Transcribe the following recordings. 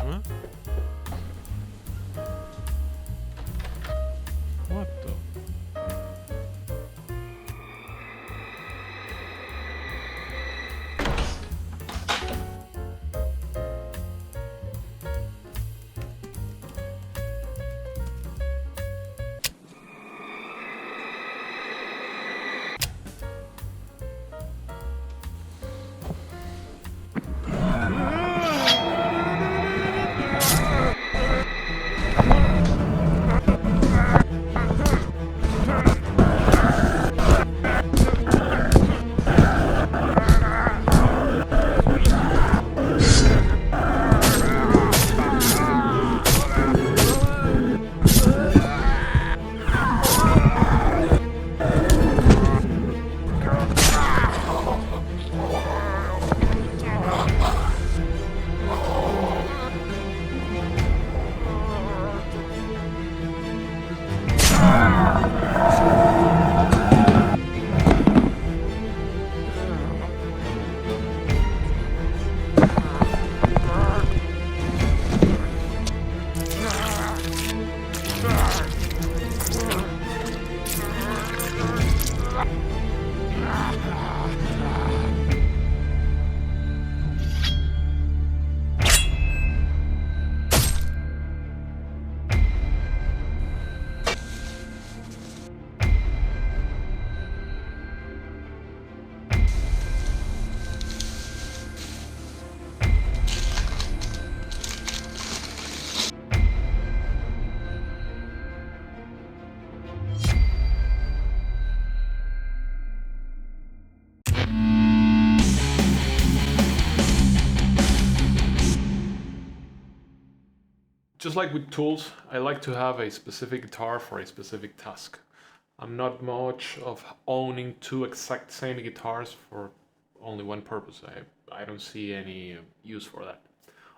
Huh? What the? Just like with tools, I like to have a specific guitar for a specific task. I'm not much of owning two exact same guitars for only one purpose. I don't see any use for that.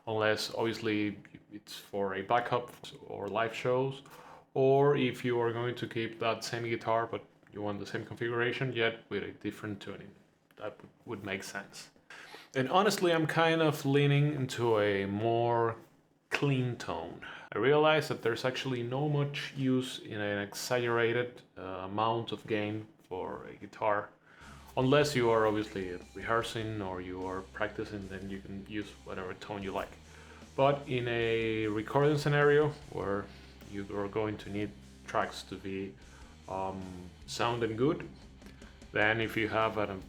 Unless obviously it's for a backup or live shows, or if you are going to keep that same guitar but you want the same configuration yet with a different tuning. That would make sense. And honestly, I'm kind of leaning into a more clean tone. I realize that there's actually no much use in an exaggerated amount of gain for a guitar. Unless you are obviously rehearsing or you are practicing, then you can use whatever tone you like. But in a recording scenario where you are going to need tracks to be sounding good, then if you have an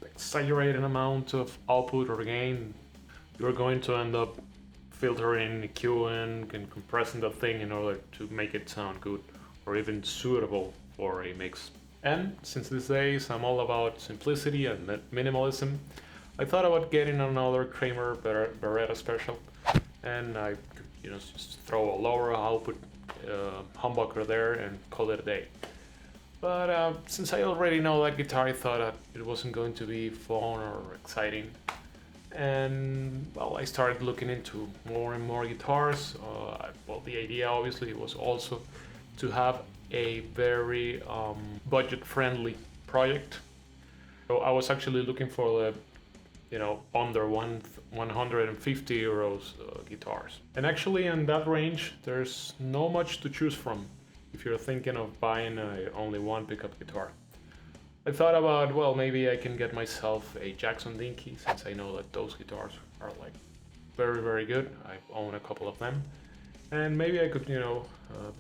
exaggerated amount of output or gain, you're going to end up filtering, EQing, and compressing the thing in order to make it sound good or even suitable for a mix. And since these days I'm all about simplicity and minimalism, I thought about getting another Kramer Beretta Special, and I could, just throw a lower output humbucker there and call it a day. But since I already know that guitar, I thought that it wasn't going to be fun or exciting. And well, I started looking into more and more guitars. The idea obviously was also to have a very budget-friendly project. So I was actually looking for the, under 150 euros guitars. And actually, in that range, there's no much to choose from if you're thinking of buying only one pickup guitar. I thought about, well, maybe I can get myself a Jackson Dinky, since I know that those guitars are like very, very good. I own a couple of them. And maybe I could,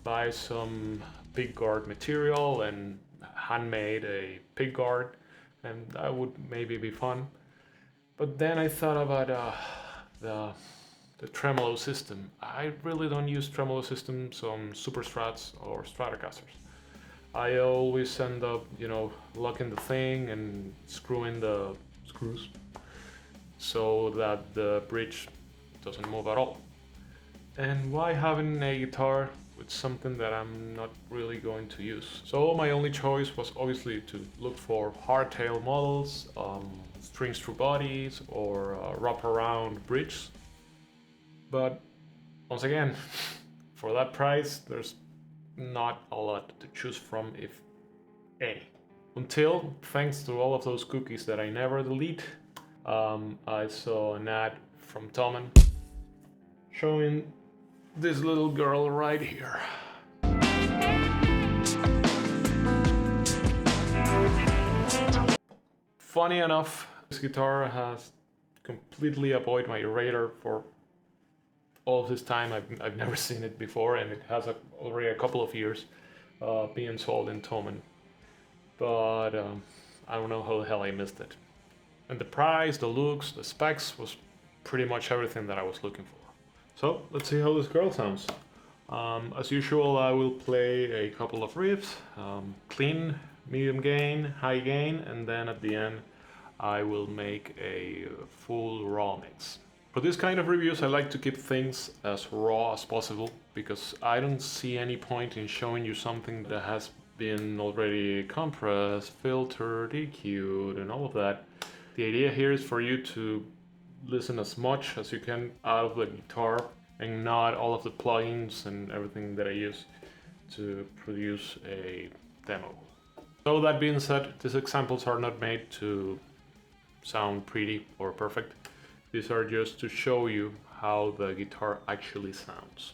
buy some pickguard material and handmade a pickguard, and that would maybe be fun. But then I thought about the tremolo system. I really don't use tremolo systems on Super Strats or Stratocasters. I always end up, locking the thing and screwing the screws so that the bridge doesn't move at all. And why having a guitar with something that I'm not really going to use? So my only choice was obviously to look for hardtail models, strings through bodies, or wraparound bridge. But once again, for that price, there's not a lot to choose from, if any. Until, thanks to all of those cookies that I never delete, I saw an ad from Toman showing this little girl right here. Funny enough, this guitar has completely avoided my radar for all this time. I've never seen it before, and it has already a couple of years being sold in Thomann. But I don't know how the hell I missed it. And the price, the looks, the specs was pretty much everything that I was looking for. So let's see how this girl sounds. As usual, I will play a couple of riffs, clean, medium gain, high gain, and then at the end I will make a full raw mix. For this kind of reviews, I like to keep things as raw as possible, because I don't see any point in showing you something that has been already compressed, filtered, EQ'd, and all of that. The idea here is for you to listen as much as you can out of the guitar, and not all of the plugins and everything that I use to produce a demo. So that being said, these examples are not made to sound pretty or perfect. These are just to show you how the guitar actually sounds.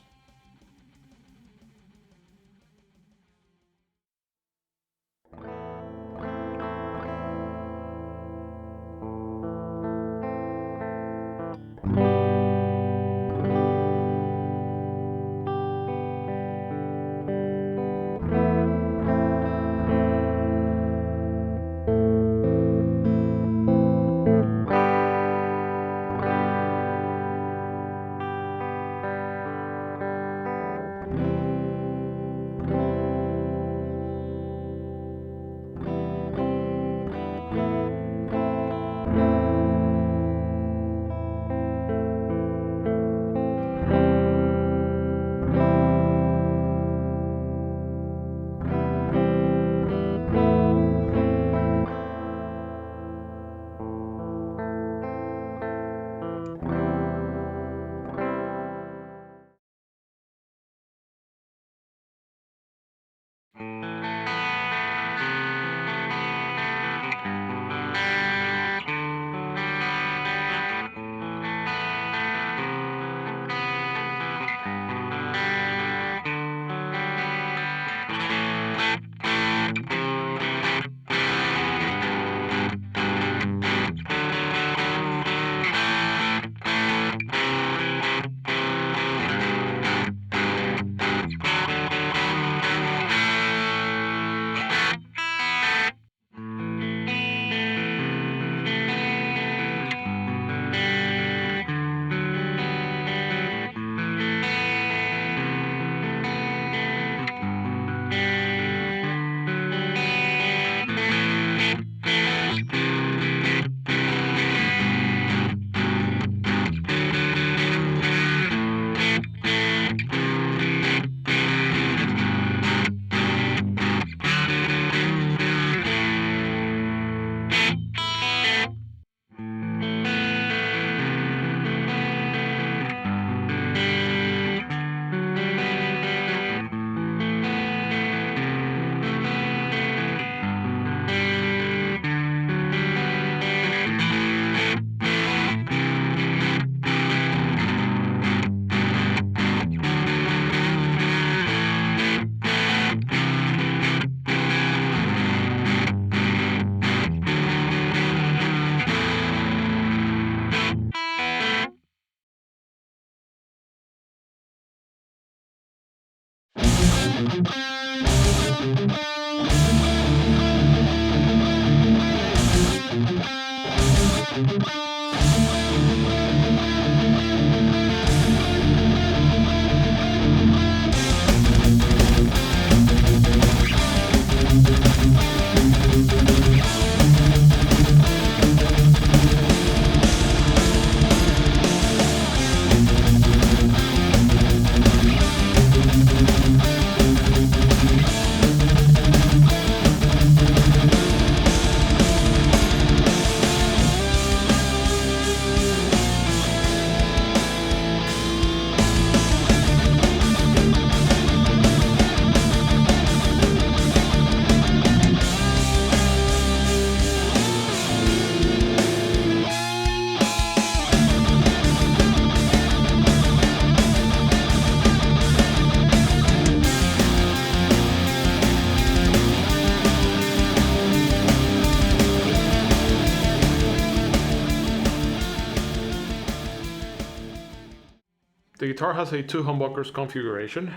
The guitar has a 2 humbuckers configuration,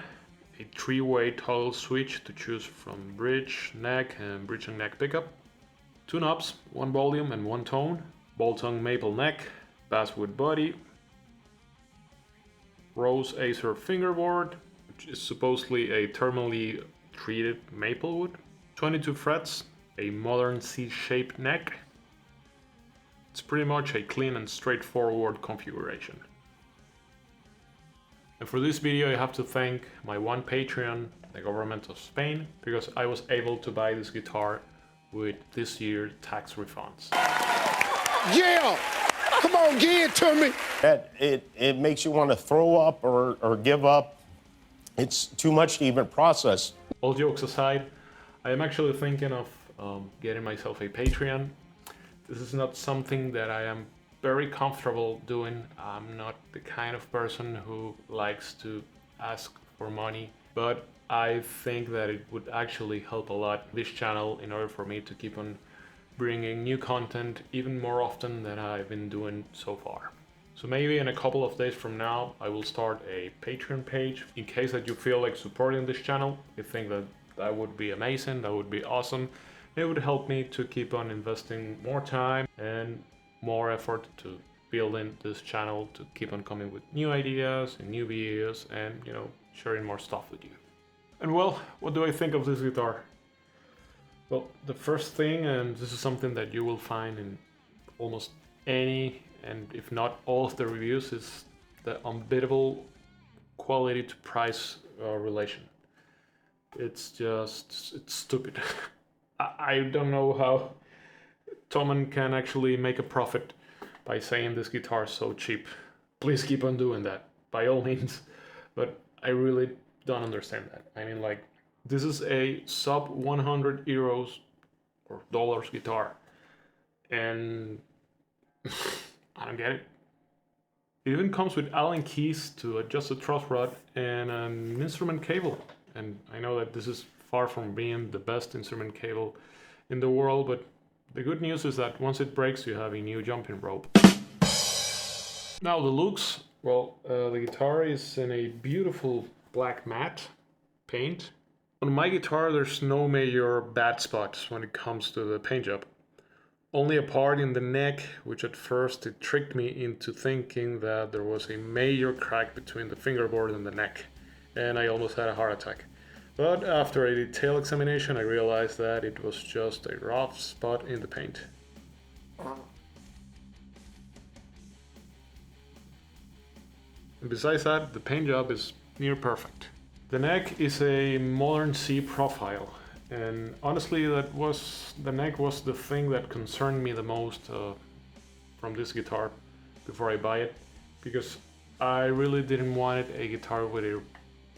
a 3-way toggle switch to choose from bridge, neck and bridge and neck pickup, 2 knobs, 1 volume and 1 tone, bolt-on maple neck, basswood body, rose acer fingerboard, which is supposedly a thermally treated maple wood, 22 frets, a modern C-shaped neck. It's pretty much a clean and straightforward configuration. And for this video I have to thank my one Patreon, the government of Spain, because I was able to buy this guitar with this year's tax refunds. Yeah! Come on, give it to me! It makes you want to throw up or give up. It's too much to even process. All jokes aside, I am actually thinking of getting myself a Patreon. This is not something that I am very comfortable doing. I'm not the kind of person who likes to ask for money, but I think that it would actually help a lot this channel in order for me to keep on bringing new content even more often than I've been doing so far. So maybe in a couple of days from now I will start a Patreon page in case that you feel like supporting this channel. I think that that would be amazing, that would be awesome. It would help me to keep on investing more time and more effort to building this channel, to keep on coming with new ideas and new videos and, you know, sharing more stuff with you. And well, what do I think of this guitar? Well, the first thing, and this is something that you will find in almost any, and if not all of the reviews, is the unbeatable quality to price relation. It's stupid. I don't know how Toman can actually make a profit by saying this guitar is so cheap. Please keep on doing that, by all means. But I really don't understand that. I mean, like, this is a sub 100 euros or dollars guitar. And I don't get it. It even comes with Allen keys to adjust the truss rod and an instrument cable. And I know that this is far from being the best instrument cable in the world, but the good news is that once it breaks, you have a new jumping rope. Now the looks, well, the guitar is in a beautiful black matte paint. On my guitar, there's no major bad spots when it comes to the paint job. Only a part in the neck, which at first it tricked me into thinking that there was a major crack between the fingerboard and the neck, and I almost had a heart attack. But after a detailed examination, I realized that it was just a rough spot in the paint. And besides that, the paint job is near perfect. The neck is a modern C profile, and honestly the neck was the thing that concerned me the most from this guitar before I buy it, because I really didn't want a guitar with a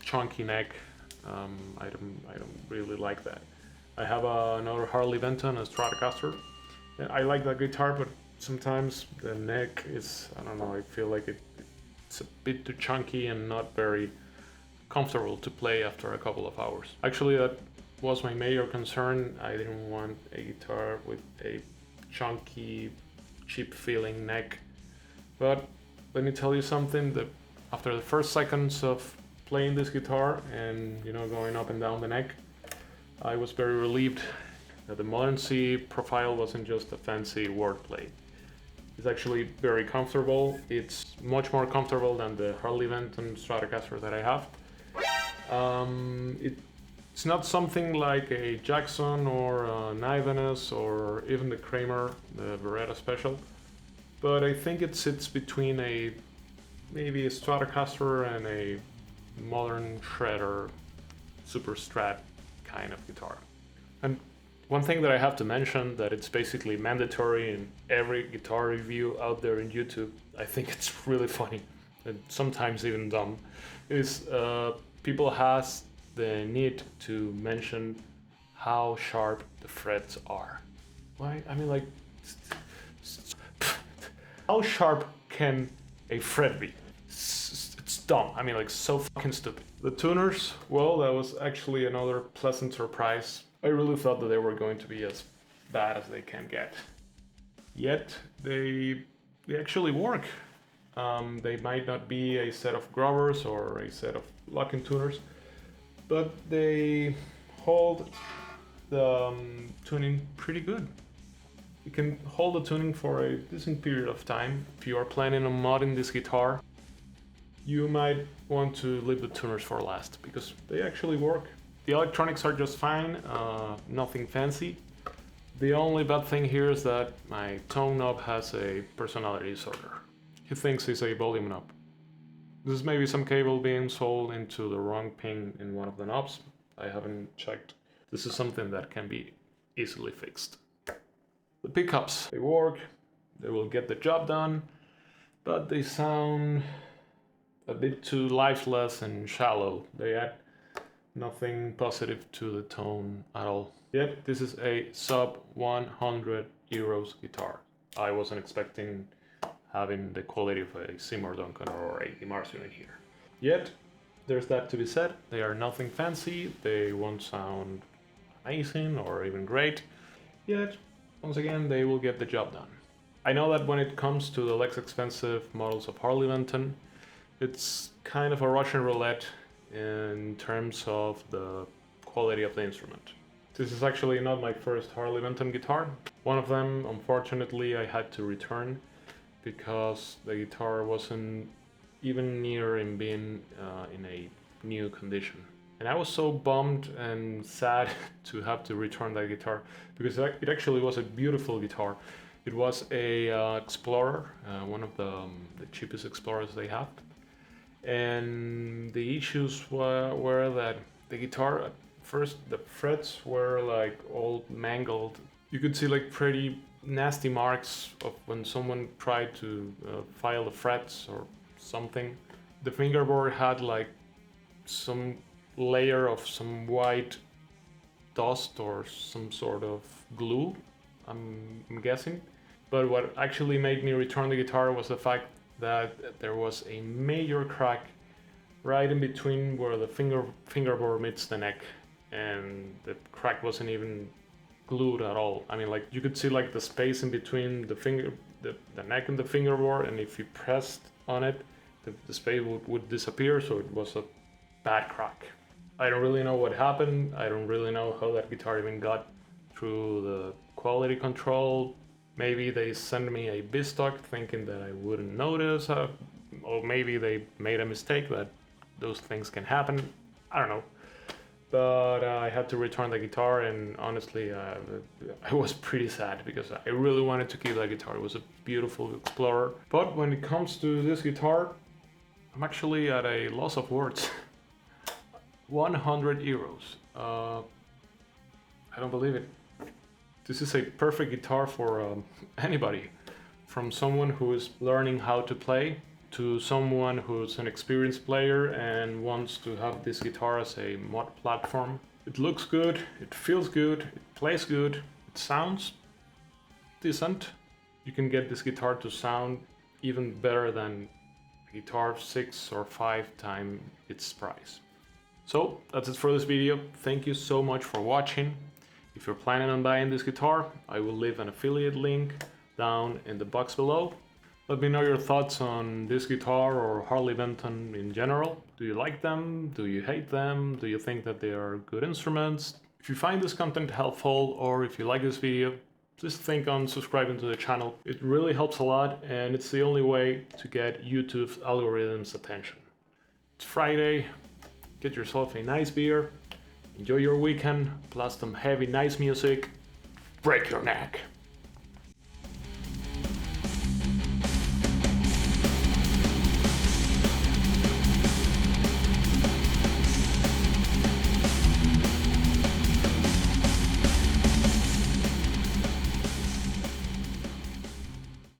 chunky neck. I don't really like that. I have another Harley Benton, a Stratocaster, and I like that guitar, but sometimes the neck is, I don't know, I feel like it's a bit too chunky and not very comfortable to play after a couple of hours. Actually, that was my major concern. I didn't want a guitar with a chunky, cheap feeling neck. But let me tell you something, that after the first seconds of playing this guitar and, you know, going up and down the neck, I was very relieved that the modern C profile wasn't just a fancy wordplay. It's actually very comfortable. It's much more comfortable than the Harley Benton Stratocaster that I have. It's not something like a Jackson or an Ibanez or even the Kramer, the Beretta Special, but I think it sits between maybe a Stratocaster and a modern shredder, super strat kind of guitar. And one thing that I have to mention, that it's basically mandatory in every guitar review out there in YouTube, I think it's really funny and sometimes even dumb, is people has the need to mention how sharp the frets are. Why? I mean, like, how sharp can a fret be? It's dumb. I mean, like, so fucking stupid. The tuners, well, that was actually another pleasant surprise. I really thought that they were going to be as bad as they can get. Yet, they actually work. They might not be a set of grubbers or a set of locking tuners, but they hold the tuning pretty good. You can hold the tuning for a decent period of time. If you are planning on modding this guitar, you might want to leave the tuners for last, because they actually work. The electronics are just fine, nothing fancy. The only bad thing here is that my tone knob has a personality disorder. He thinks it's a volume knob. This is maybe some cable being sold into the wrong pin in one of the knobs. I haven't checked. This is something that can be easily fixed. The pickups, they work, they will get the job done, but they sound a bit too lifeless and shallow. They add nothing positive to the tone at all. Yet this is a sub 100 euros guitar. I wasn't expecting having the quality of a Seymour Duncan or a DiMarzio in here. Yet there's that to be said. They are nothing fancy, they won't sound amazing or even great, yet once again they will get the job done. I know that when it comes to the less expensive models of Harley Benton, it's kind of a Russian roulette in terms of the quality of the instrument. This is actually not my first Harley Benton guitar. One of them, unfortunately, I had to return because the guitar wasn't even near in being in a new condition. And I was so bummed and sad to have to return that guitar, because it actually was a beautiful guitar. It was a Explorer, one of the cheapest Explorers they have. And the issues were that the guitar, at first the frets were like all mangled. You could see like pretty nasty marks of when someone tried to file the frets or something. The fingerboard had like some layer of some white dust or some sort of glue, I'm guessing. But what actually made me return the guitar was the fact that there was a major crack right in between where the fingerboard meets the neck, and the crack wasn't even glued at all. I mean, like, you could see like the space in between the neck and the fingerboard, and if you pressed on it, the space would disappear, so it was a bad crack. I don't really know what happened. I don't really know how that guitar even got through the quality control. Maybe they sent me a B-stock thinking that I wouldn't notice, or maybe they made a mistake, that those things can happen. I don't know. But I had to return the guitar, and honestly, I was pretty sad because I really wanted to keep that guitar. It was a beautiful Explorer. But when it comes to this guitar, I'm actually at a loss of words. 100 euros. I don't believe it. This is a perfect guitar for anybody, from someone who is learning how to play to someone who's an experienced player and wants to have this guitar as a mod platform. It looks good, it feels good, it plays good, it sounds decent. You can get this guitar to sound even better than a guitar 6 or 5 times its price. So that's it for this video. Thank you so much for watching. If you're planning on buying this guitar, I will leave an affiliate link down in the box below. Let me know your thoughts on this guitar or Harley Benton in general. Do you like them? Do you hate them? Do you think that they are good instruments? If you find this content helpful, or if you like this video, please think on subscribing to the channel. It really helps a lot, and it's the only way to get YouTube's algorithm's attention. It's Friday. Get yourself a nice beer. Enjoy your weekend, plus some heavy, nice music. Break your neck.